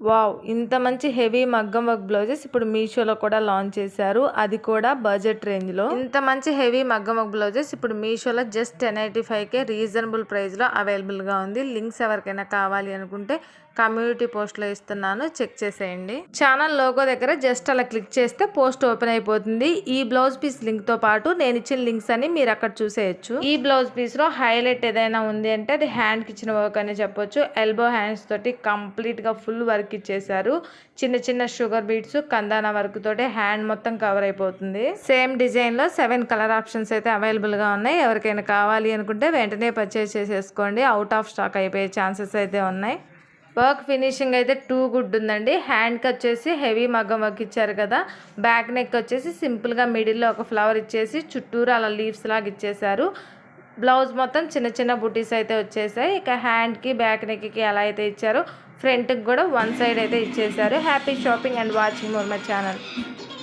Wow! ఇంత మంచి heavy మగ్గం వర్క్ బ్లౌజెస్ ఇప్పుడు మీషోలో కూడా లాంచ్ చేశారు. అది కూడా బడ్జెట్ రేంజ్‌లో. ఇంత మంచి హెవీ మగ్గం వర్క్ బ్లౌజెస్ ఇప్పుడు మీషోలో జస్ట్ 1085కే రీజనబుల్ ప్రైస్‌లో అవైలబుల్‌గా ఉంది. లింక్స్ ఎవరికైనా కావాలి అనుకుంటే కమ్యూనిటీ పోస్ట్‌లో ఇస్తున్నాను. చెక్ చేసేయండి. ఛానల్ లోగో దగ్గర జస్ట్ అలా క్లిక్ చేస్తే పోస్ట్ ఓపెన్ అయిపోతుంది. ఈ బ్లౌజ్ పీస్ లింక్‌తో పాటు నేను ఇచ్చిన లింక్స్ అని మీరు అక్కడ చూసేయొచ్చు. ఈ బ్లౌజ్ పీస్‌లో హైలైట్ ఏదైనా ఉంది అంటే అది హ్యాండ్‌కి ఇచ్చిన వర్క్ అనే చెప్పొచ్చు. ఎల్బో హ్యాండ్స్ తోటి కంప్లీట్‌గా ఫుల్ వర్క్ ఇచ్చేసారు. చిన్న చిన్న షుగర్ బీడ్స్ కందానా వర్క్ తోటి హ్యాండ్ మొత్తం కవర్ అయిపోతుంది. సేమ్ డిజైన్ లో 7 కలర్ ఆప్షన్స్ అయితే అవైలబుల్ గా ఉన్నాయి. ఎవరికైనా కావాలి అనుకుంటే వెంటనే పర్చేస్ చేసేసుకోండి. అవుట్ ఆఫ్ స్టాక్ అయిపోయే ఛాన్సెస్ అయితే ఉన్నాయి. వర్క్ ఫినిషింగ్ అయితే టూ గుడ్ ఉందండి. హ్యాండ్కి వచ్చేసి హెవీ మగ్గం వర్క్ ఇచ్చారు కదా, బ్యాక్ నెక్ వచ్చేసి సింపుల్గా మిడిల్లో ఒక ఫ్లవర్ ఇచ్చేసి చుట్టూరు అలా లీవ్స్ లాగా ఇచ్చేసారు. బ్లౌజ్ మొత్తం చిన్న చిన్న బుటీస్ అయితే వచ్చేసాయి. ఇక హ్యాండ్కి బ్యాక్ నెక్కి ఎలా అయితే ఇచ్చారో ఫ్రంట్కి కూడా వన్ సైడ్ అయితే ఇచ్చేసారు. Happy shopping and watching more my channel.